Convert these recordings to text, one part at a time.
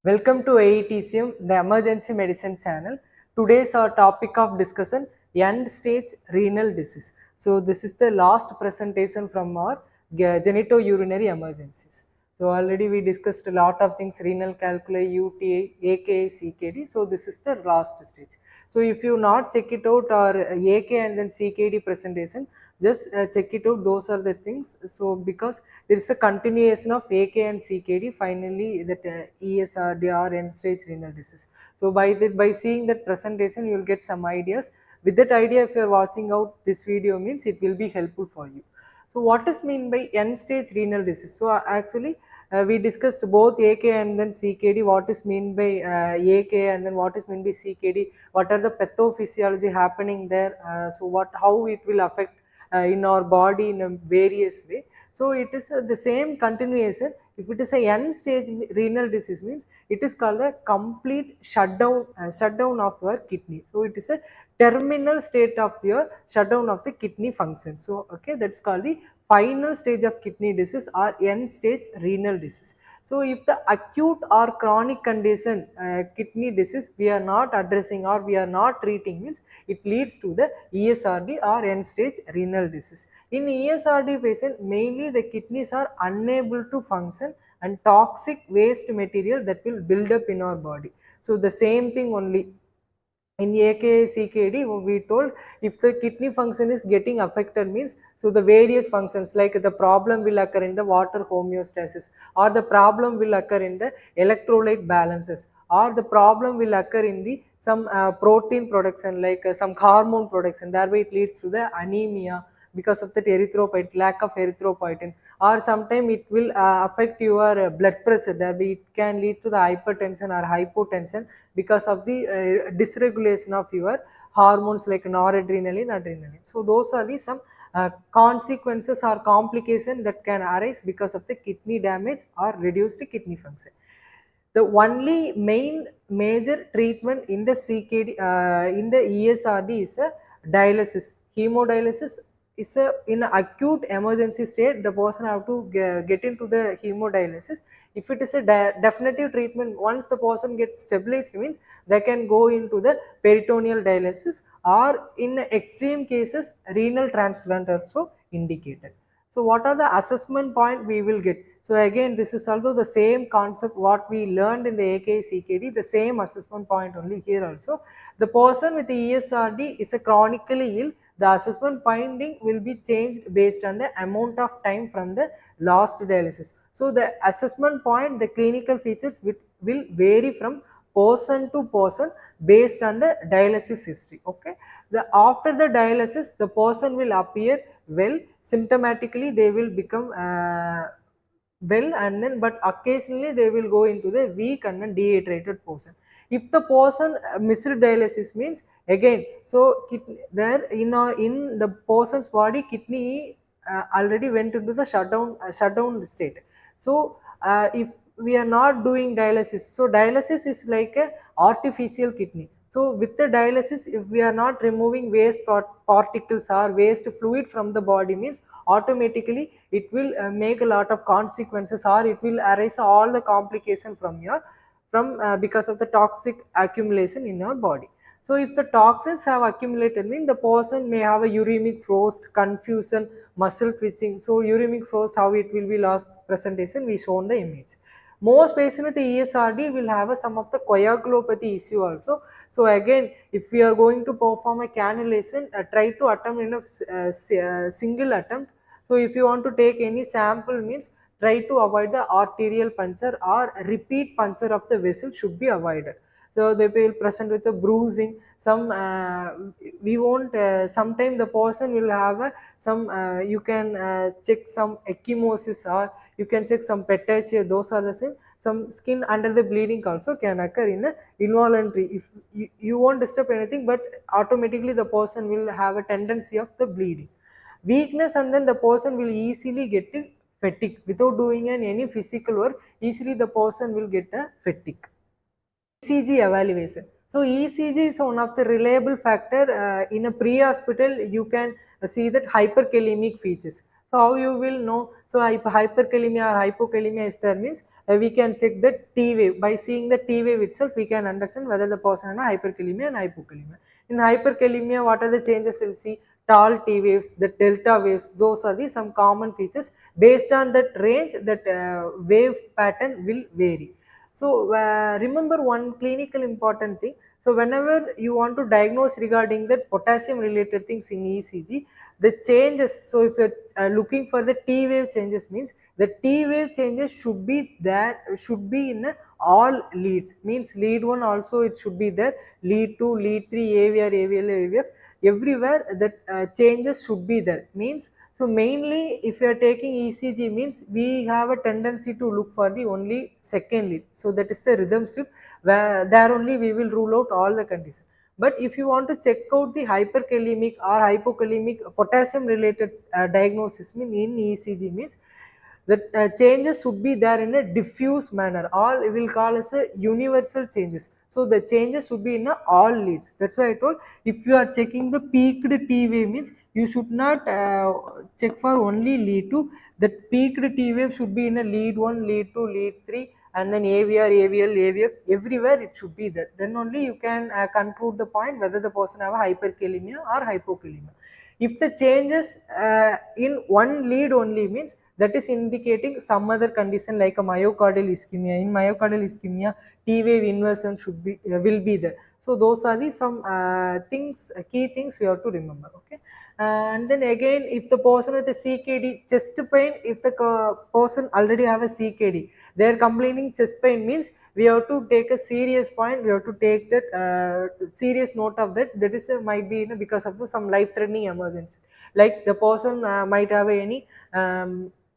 Welcome to AETCM, the Emergency Medicine channel. Today's our topic of discussion, end stage renal disease. So this is the last presentation from our genitourinary emergencies. So already we discussed a lot of things, renal calculi, UTA, AKA, CKD. So this is the last stage. So if you not check it out or AK and then CKD presentation, just check it out. Those are the things. So because there is a continuation of AK and CKD, finally that ESRD or end stage renal disease. So by seeing that presentation, you will get some ideas. With that idea, if you are watching out this video, means it will be helpful for you. So what is mean by end stage renal disease? So actually we discussed both AK and then CKD. What is mean by AK and then what is mean by CKD? What are the pathophysiology happening there? So how it will affect in our body in a various way. So it is the same continuation. If it is a end stage renal disease, means it is called a complete shutdown of your kidney. So it is a terminal state of your shutdown of the kidney function. So okay, that's called the final stage of kidney disease or end stage renal disease. So if the acute or chronic condition kidney disease we are not addressing or we are not treating, means it leads to the ESRD or end stage renal disease. In ESRD patient, mainly the kidneys are unable to function and toxic waste material that will build up in our body. So the same thing only in AKA CKD we told, if the kidney function is getting affected, means so the various functions like the problem will occur in the water homeostasis, or the problem will occur in the electrolyte balances, or the problem will occur in the some protein production like some hormone production, thereby it leads to the anemia because of the erythropoietin, lack of erythropoietin, or sometime it will affect your blood pressure, thereby it can lead to the hypertension or hypotension because of the dysregulation of your hormones like noradrenaline, adrenaline. So those are the some consequences or complications that can arise because of the kidney damage or reduced kidney function. The only main major treatment in the CKD in the ESRD is a dialysis. Hemodialysis is a in an acute emergency state, the person have to get into the hemodialysis. If it is a definitive treatment, once the person gets stabilized, means they can go into the peritoneal dialysis, or in extreme cases renal transplant also indicated. So what are the assessment point we will get? So again, this is also the same concept what we learned in the AKCKD, the same assessment point only here also. The person with the ESRD is a chronically ill, the assessment finding will be changed based on the amount of time from the last dialysis. So the assessment point, the clinical features will vary from person to person based on the dialysis history. Okay. After the dialysis, the person will appear well, symptomatically they will become well, and then but occasionally they will go into the weak and then dehydrated portion. If the person missed dialysis, means again, so there in the person's body kidney already went into the shutdown state. So if we are not doing dialysis, so dialysis is like a artificial kidney. So with the dialysis, if we are not removing waste particles or waste fluid from the body, means automatically it will make a lot of consequences, or it will arise all the complication from because of the toxic accumulation in your body. So if the toxins have accumulated, mean the person may have a uremic frost, confusion, muscle twitching. So uremic frost, how it will be last presentation we shown the image. Most patients with the ESRD will have some of the coagulopathy issue also. So again, if we are going to perform a cannulation, try to attempt in a single attempt. So if you want to take any sample, means try to avoid the arterial puncture, or repeat puncture of the vessel should be avoided. So they will present with a bruising. Some we won't. Sometime the person will have some. You can check some ecchymosis, or you can check some petachia. Those are the same. Some skin under the bleeding also can occur in a involuntary. If you won't disturb anything, but automatically the person will have a tendency of the bleeding, weakness, and then the person will easily get fatigue without doing any physical work. Easily the person will get a fatigue. ECG evaluation. So ECG is one of the reliable factor in a pre-hospital. You can see that hyperkalemic features. So how you will know? So hyperkalemia or hypokalemia is there means we can check the T wave. By seeing the T wave itself, we can understand whether the person has hyperkalemia and hypokalemia. In hyperkalemia, what are the changes we'll see? Tall T waves, the delta waves, those are the some common features. Based on that range, that wave pattern will vary. So remember one clinical important thing. So whenever you want to diagnose regarding the potassium related things in ECG, the changes, so if you're looking for the T wave changes means the T wave changes should be there, should be in all leads, means lead 1 also it should be there, lead 2, lead 3, AVR, AVL, AVF, everywhere that changes should be there, means. So mainly if you are taking ECG means we have a tendency to look for the only second lead, so that is the rhythm strip, where there only we will rule out all the conditions. But if you want to check out the hyperkalemic or hypokalemic potassium related diagnosis mean in ECG means the changes should be there in a diffuse manner, all we will call as a universal changes. So the changes should be in all leads. That's why I told, if you are checking the peaked T wave means you should not check for only lead 2. The peaked T wave should be in a lead 1, lead 2, lead 3, and then AVR, AVL, AVF, everywhere it should be there. Then only you can conclude the point whether the person have a hyperkalemia or hypokalemia. If the changes in one lead only means that is indicating some other condition like a myocardial ischemia. In myocardial ischemia, T wave inversion should be will be there. So those are the some things, key things we have to remember. Okay. And then again, if the person with a CKD, chest pain, if the person already have a CKD, they are complaining chest pain means we have to take a serious point, we have to take that serious note of that. That is might be because of some life threatening emergency, like the person might have any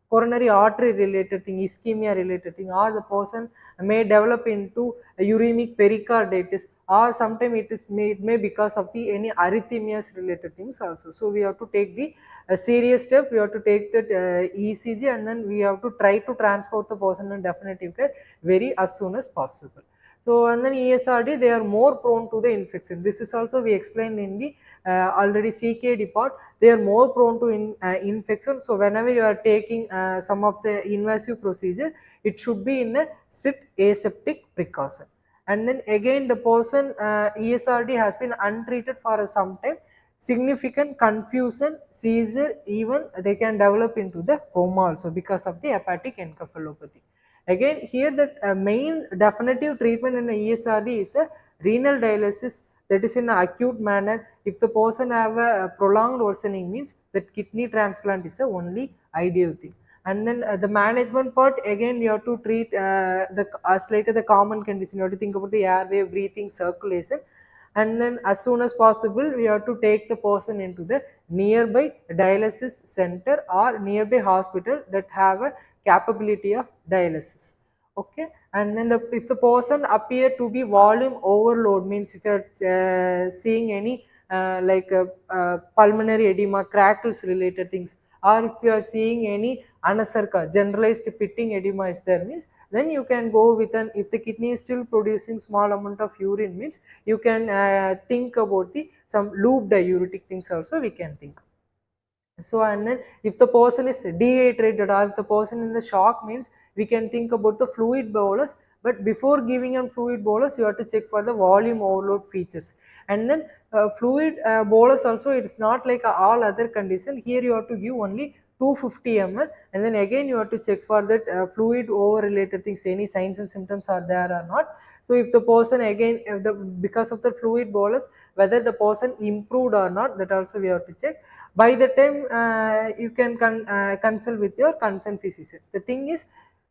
coronary artery related thing, ischemia related thing, or the person may develop into uremic pericarditis, or sometimes it may because of the any arrhythmias related things also. So we have to take the serious step, we have to take that ECG, and then we have to try to transport the person in definitive care very as soon as possible. So and then ESRD, they are more prone to the infection. This is also we explained in the already CKD part. They are more prone to infection. So whenever you are taking some of the invasive procedure, it should be in a strict aseptic precaution. And then again, the person ESRD has been untreated for some time, significant confusion, seizure, even they can develop into the coma also because of the hepatic encephalopathy. Again, here the main definitive treatment in the ESRD is a renal dialysis, that is in an acute manner. If the person have a prolonged worsening means that kidney transplant is the only ideal thing. And then the management part, again we have to treat the as like the common condition. You have to think about the airway, breathing, circulation, and then as soon as possible we have to take the person into the nearby dialysis center or nearby hospital that have a capability of dialysis. Okay. And then if the person appear to be volume overload means if you are seeing any pulmonary edema, crackles related things, or if you are seeing any anasarca, generalized pitting edema is there means, then you can go with an, if the kidney is still producing small amount of urine means, you can think about the some loop diuretic things also we can think. So and then if the person is dehydrated or if the person in the shock means, we can think about the fluid bolus. But before giving a fluid bolus, you have to check for the volume overload features. And then fluid bolus also, it is not like all other condition. Here you have to give only 250 ml, and then again you have to check for that fluid over related things, any signs and symptoms are there or not. So if the person again, if because of the fluid bolus, whether the person improved or not, that also we have to check. By the time you can consult with your concerned physician. The thing is,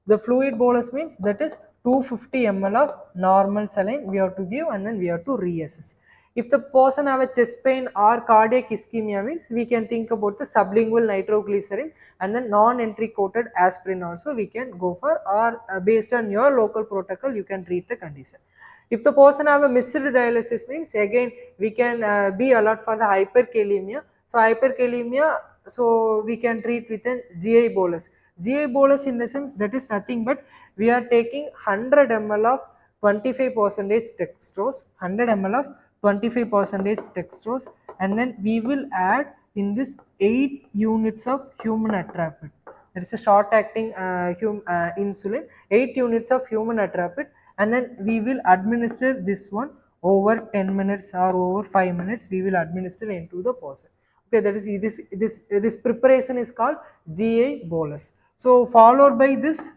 the fluid bolus means that is 250 ml of normal saline we have to give, and then we have to reassess. If the person have a chest pain or cardiac ischemia means, we can think about the sublingual nitroglycerin, and then non-entry coated aspirin also we can go for, or based on your local protocol you can treat the condition. If the person have a missed dialysis means, again we can be alert for the hyperkalemia. So hyperkalemia, so we can treat with an GI bolus. GI bolus in the sense that is nothing but we are taking 100 ml of 25% dextrose, 100 ml of 25% dextrose, and then we will add in this 8 units of human atropine. There is a short acting insulin, 8 units of human atropine, and then we will administer this one over 10 minutes or over 5 minutes. We will administer into the person. Okay, that is this preparation is called GI bolus. So followed by this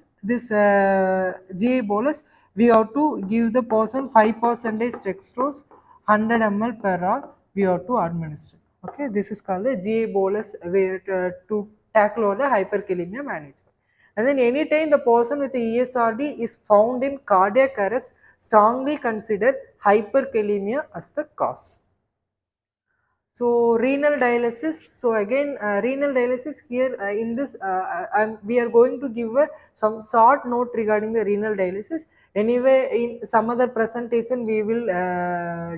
GI bolus, we have to give the person 5% dextrose 100 ml per hour. We have to administer. Okay, this is called the GI bolus way to tackle over the hyperkalemia management. And then anytime the person with the ESRD is found in cardiac arrest, strongly consider hyperkalemia as the cause. So renal dialysis. So again, renal dialysis here in this, we are going to give some short note regarding the renal dialysis. Anyway, in some other presentation, we will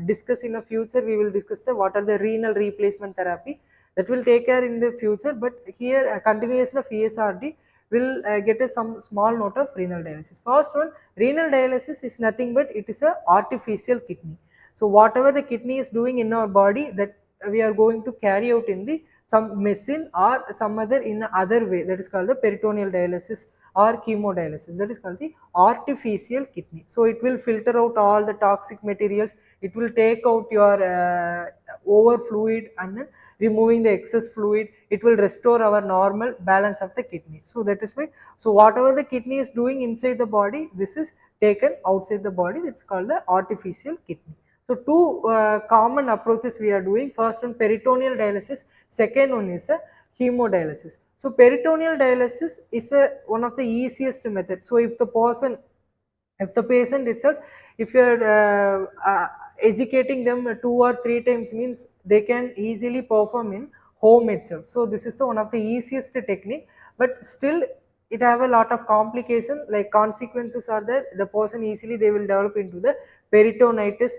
discuss in the future. We will discuss what are the renal replacement therapy that will take care in the future. But here, continuation of ESRD will get some small note of renal dialysis. First one, renal dialysis is nothing but it is a artificial kidney. So whatever the kidney is doing in our body, that we are going to carry out in the some machine or some other in other way, that is called the peritoneal dialysis or hemodialysis, that is called the artificial kidney. So it will filter out all the toxic materials, it will take out your over fluid and then removing the excess fluid, it will restore our normal balance of the kidney. So that is why, so whatever the kidney is doing inside the body, this is taken outside the body, it's called the artificial kidney. So two common approaches we are doing. First one, peritoneal dialysis. Second one is a hemodialysis. So peritoneal dialysis is one of the easiest methods. So if the patient itself, if you are educating them 2 or 3 times, means they can easily perform in home itself. So this is one of the easiest technique, but still it have a lot of complication, like consequences are there. The person easily they will develop into the peritonitis.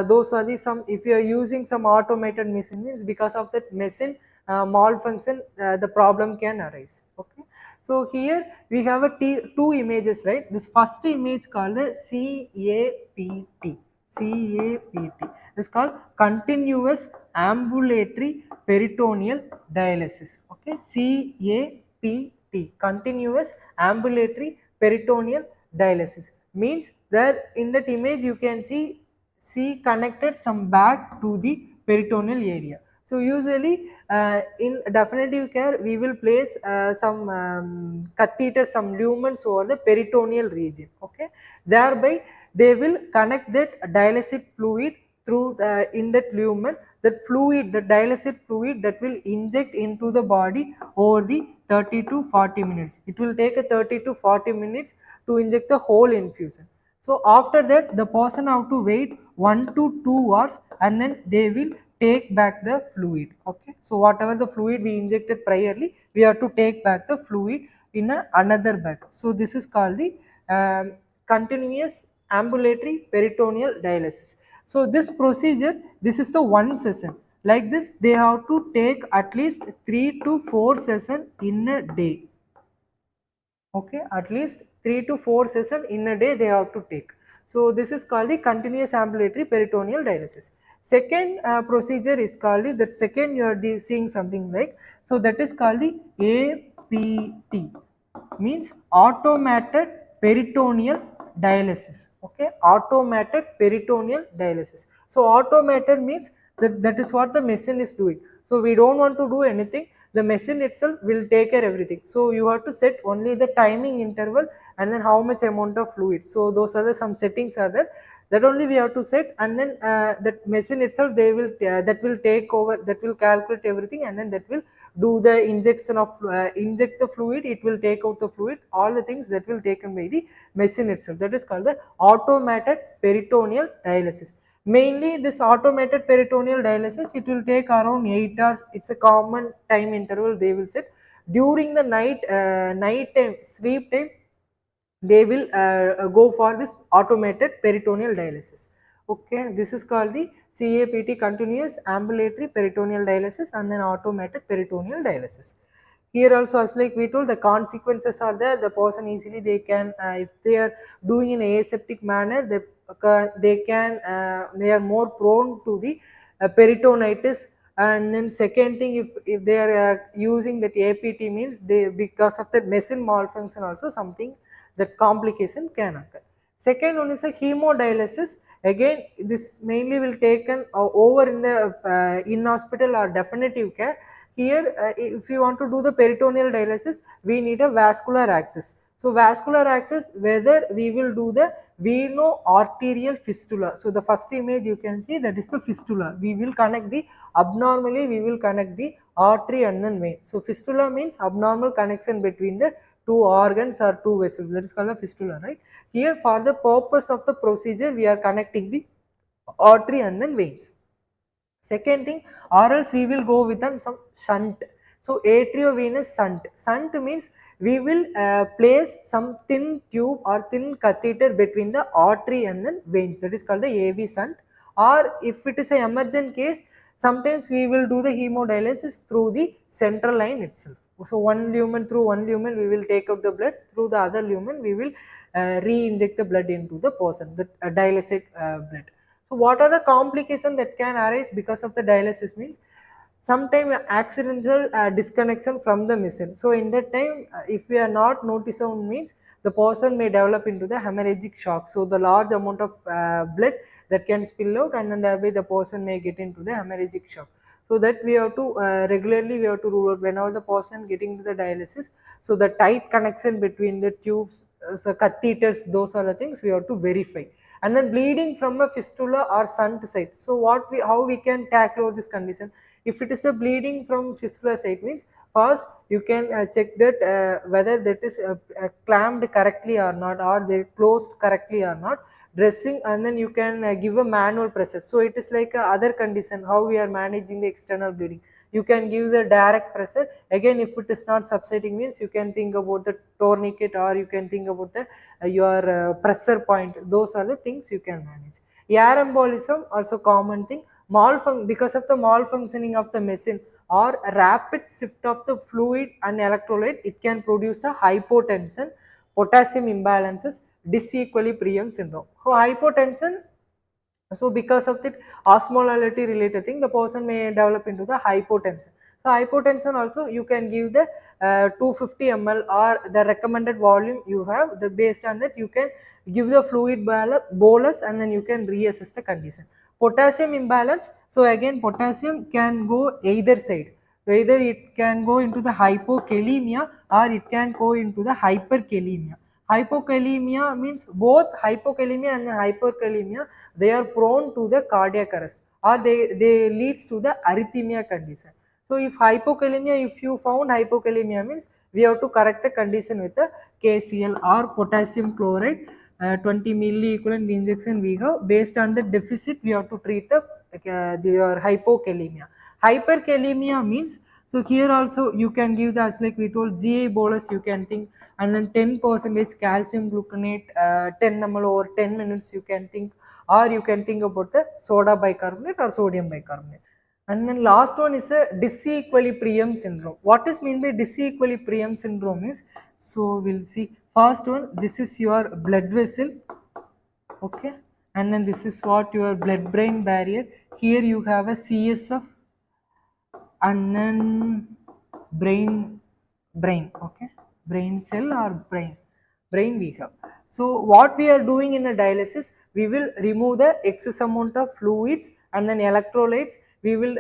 Those are the some, if you are using some automated machine, means because of that machine malfunction, the problem can arise. Okay, so here we have two images, right? This first image called the CAPT. CAPT is called continuous ambulatory peritoneal dialysis. Okay, CAPT, continuous ambulatory peritoneal dialysis, means that in that image you can see C connected some bag to the peritoneal area. So usually in definitive care we will place some catheter, some lumens over the peritoneal region. Okay, thereby they will connect that dialysis fluid through in that lumen. That fluid, the dialysis fluid, that will inject into the body over the 30 to 40 minutes. It will take a 30 to 40 minutes to inject the whole infusion. So after that the person have to wait 1 to 2 hours and then they will take back the fluid. Okay, so whatever the fluid we injected priorly, we have to take back the fluid in another bag. So this is called the continuous ambulatory peritoneal dialysis. So this procedure, this is the one session. Like this, they have to take at least 3 to 4 sessions in a day. Okay, at least 3 to 4 sessions in a day they have to take. So this is called the continuous ambulatory peritoneal dialysis. Second procedure is called that second you are seeing something like, so that is called the APT, means automated peritoneal dialysis. Okay, automated peritoneal dialysis. So automated means that is what the machine is doing. So we don't want to do anything, the machine itself will take care everything. So you have to set only the timing interval and then how much amount of fluid. So those are the some settings are there, that only we have to set, and then that machine itself they will that will take over, that will calculate everything, and then that will do the injection of inject the fluid, it will take out the fluid, all the things that will taken by the machine itself. That is called the automated peritoneal dialysis. Mainly this automated peritoneal dialysis, it will take around 8 hours. It's a common time interval they will set. During the night time, sleep time, they will go for this automated peritoneal dialysis. Okay, this is called the CAPT, continuous ambulatory peritoneal dialysis, and then automated peritoneal dialysis. Here also, as like we told, the consequences are there. The person easily they can, if they are doing in a aseptic manner, they are more prone to the peritonitis, And then second thing, if they are using that APT means they, because of the machine malfunction also something, that complication can occur. Second one is a hemodialysis. Again, this mainly will taken over in the in hospital or definitive care. Here, if you want to do the peritoneal dialysis, we need a vascular access. So vascular access, whether we will do the veno-arterial fistula. So the first image you can see, that is the fistula. We will connect the abnormally, we will connect the artery and then vein. So fistula means abnormal connection between the two organs or two vessels. That is called a fistula, right? Here, for the purpose of the procedure, we are connecting the artery and then veins. Second thing, or else we will go with some shunt. So atriovenous shunt. Shunt means we will place some thin tube or thin catheter between the artery and then veins. That is called the AV shunt. Or if it is an emergent case, sometimes we will do the hemodialysis through the central line itself. So one lumen, through one lumen we will take out the blood, through the other lumen we will re-inject the blood into the person, the dialysate blood. So what are the complications that can arise because of the dialysis means, sometimes accidental disconnection from the machine. So in that time, if we are not noticing means, the person may develop into the hemorrhagic shock. So the large amount of blood that can spill out, and then thereby the person may get into the hemorrhagic shock. So that we have to regularly we have to rule out whenever the person getting to the dialysis. So the tight connection between the tubes, so catheters, those are the things we have to verify. And then bleeding from a fistula or shunt site. So how we can tackle this condition? If it is a bleeding from fistula site means, first you can check that whether that is clamped correctly or not, or they closed correctly or not, dressing, and then you can give a manual pressure. So it is like other condition, how we are managing the external bleeding. You can give the direct pressure. Again, if it is not subsiding means, you can think about the tourniquet, or you can think about the your pressure point. Those are the things you can manage. Air embolism also common thing. Because of the malfunctioning of the machine or rapid shift of the fluid and electrolyte, it can produce a hypotension, potassium imbalances, disequilibrium syndrome. So hypotension, so because of the osmolality related thing, the person may develop into the hypotension. So hypotension also you can give the 250 ml or the recommended volume you have. The based on that you can give the fluid bolus, and then you can reassess the condition. Potassium imbalance. So again, potassium can go either side. Either it can go into the hypokalemia or it can go into the hyperkalemia. Hypokalemia means both hypokalemia and hyperkalemia, they are prone to the cardiac arrest, or they leads to the arrhythmia condition. So if hypokalemia, if you found hypokalemia means, we have to correct the condition with the KCl or potassium chloride 20 milli equivalent injection we have. Based on the deficit we have to treat your hypokalemia. Hyperkalemia means, so here also you can give the, as like we told, GI bolus you can think, and then 10% calcium gluconate 10 ml over 10 minutes you can think, or you can think about the soda bicarbonate or sodium bicarbonate. And then last one is a disequilibrium syndrome. What is mean by disequilibrium syndrome is, so we'll see. First one, this is your blood vessel, okay, and then this is what your blood brain barrier. Here you have a CSF, and then brain, okay, brain cell or brain we have. So what we are doing in a dialysis, we will remove the excess amount of fluids and then electrolytes. We will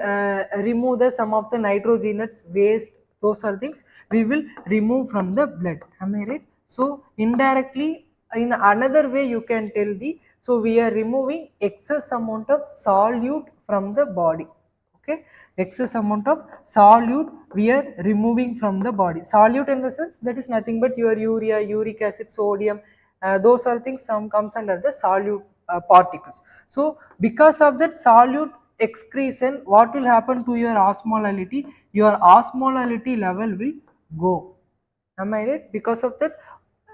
remove the some of the nitrogenous waste, those are things we will remove from the blood. Am I right? So indirectly, in another way you can tell the, so we are removing excess amount of solute from the body, okay, excess amount of solute we are removing from the body. Solute in the sense, that is nothing but your urea, uric acid, sodium, those are things some comes under the solute particles. So because of that solute excretion, what will happen to your osmolality? Your osmolality level will go. Am I right? Because of that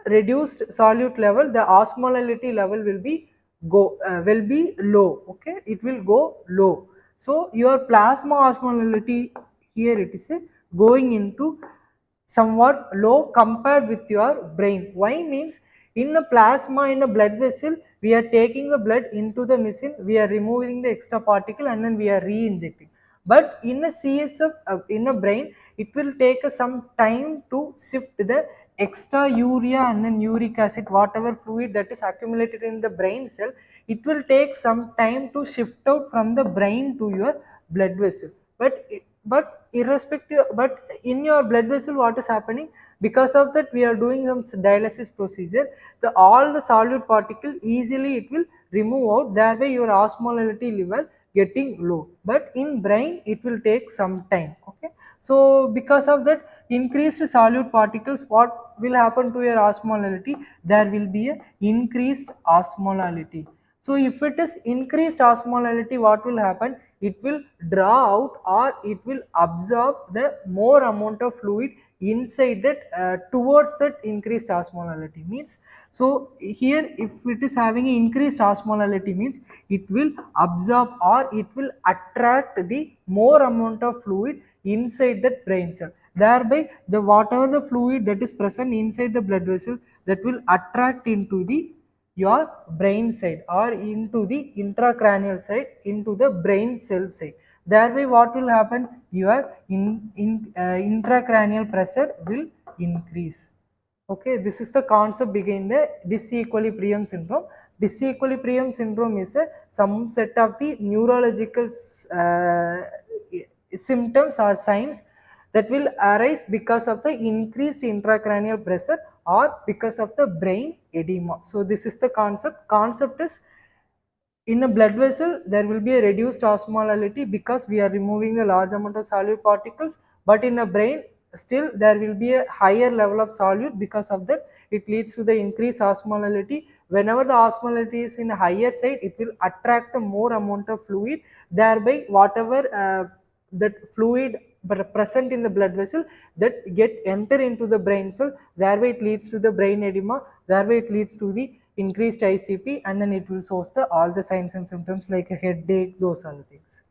reduced solute level, the osmolality level will be will be low, okay, it will go low. So your plasma osmolality, here it is going into somewhat low compared with your brain. Why means, in a plasma, in a blood vessel, we are taking the blood into the machine, we are removing the extra particle and then we are re-injecting. But in a CSF, in a brain, it will take some time to shift the extra urea and then uric acid, whatever fluid that is accumulated in the brain cell, it will take some time to shift out from the brain to your blood vessel. But irrespective, but in your blood vessel, what is happening? Because of that, we are doing some dialysis procedure. The all the solute particle easily it will remove out. Thereby, your osmolality level getting low. But in brain, it will take some time. Okay. So because of that increased solute particles, what will happen to your osmolality? There will be a increased osmolality. So if it is increased osmolality, what will happen? It will draw out or it will absorb the more amount of fluid inside that towards that increased osmolality means. So here if it is having an increased osmolality means it will absorb or it will attract the more amount of fluid inside that brain cell. Thereby the whatever the fluid that is present inside the blood vessel, that will attract into the your brain side or into the intracranial side, into the brain cell side. Thereby what will happen? Your intracranial pressure will increase. Okay, this is the concept behind the disequilibrium syndrome. Disequilibrium syndrome is a some set of the neurological symptoms or signs that will arise because of the increased intracranial pressure or because of the brain edema. So this is the concept. Concept is, in a blood vessel there will be a reduced osmolality because we are removing the large amount of solute particles, but in a brain still there will be a higher level of solute. Because of that it leads to the increased osmolality. Whenever the osmolality is in a higher side, it will attract the more amount of fluid. Thereby whatever that fluid present in the blood vessel, that get enter into the brain cell, thereby it leads to the brain edema, thereby it leads to the increased ICP, and then it will show the all the signs and symptoms like a headache, those are the things.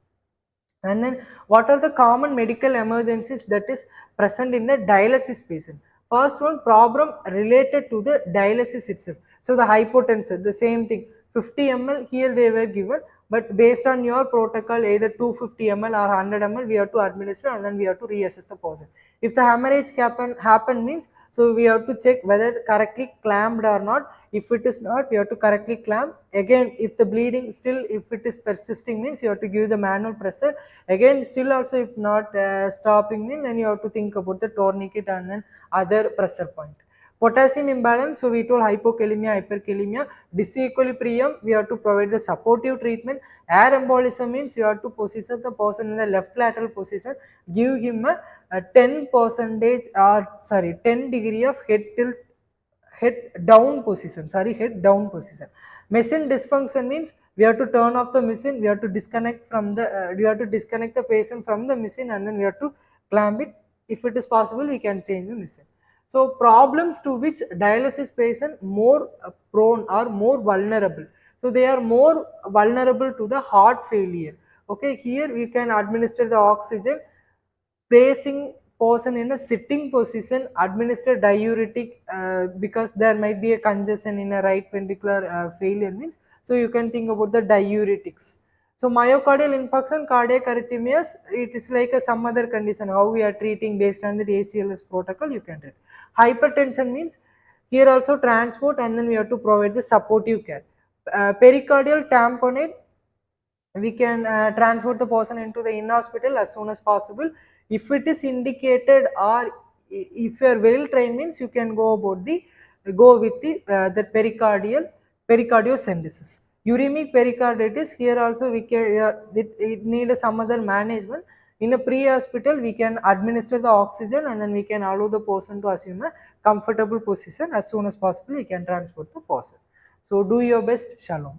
And then what are the common medical emergencies that is present in the dialysis patient? First one, problem related to the dialysis itself. So the hypotension, the same thing, 50 ml here they were given, but based on your protocol either 250 ml or 100 ml we have to administer, and then we have to reassess the person. If the hemorrhage happen means, so we have to check whether correctly clamped or not. If it is not, we have to correctly clamp. Again, if the bleeding still, if it is persisting means, you have to give the manual pressure. Again, still also if not stopping means, then you have to think about the tourniquet and then other pressure point. Potassium imbalance, so we told hypokalemia, hyperkalemia. Disequilibrium, we have to provide the supportive treatment. Air embolism means you have to position the person in the left lateral position, give him a 10% or 10 degree of head tilt, head down position, head down position. Machine dysfunction means we have to turn off the machine, we have to disconnect from the we have to disconnect the patient from the machine, and then we have to clamp it. If it is possible, we can change the machine. So problems to which dialysis patient more prone or more vulnerable. So they are more vulnerable to the heart failure. Okay, here we can administer the oxygen, placing person in a sitting position, administer diuretic because there might be a congestion in a right ventricular failure means, so you can think about the diuretics. So myocardial infarction, cardiac arrhythmias, it is like some other condition, how we are treating based on the ACLS protocol you can treat. Hypertension means here also transport, and then we have to provide the supportive care. Pericardial tamponade, we can transport the person into the in-hospital as soon as possible. If it is indicated or if you are well trained means, you can go with the pericardiocentesis. Uremic pericarditis, here also we can it needs some other management. In a pre-hospital, we can administer the oxygen, and then we can allow the person to assume a comfortable position. As soon as possible, we can transport the person. So do your best. Shalom.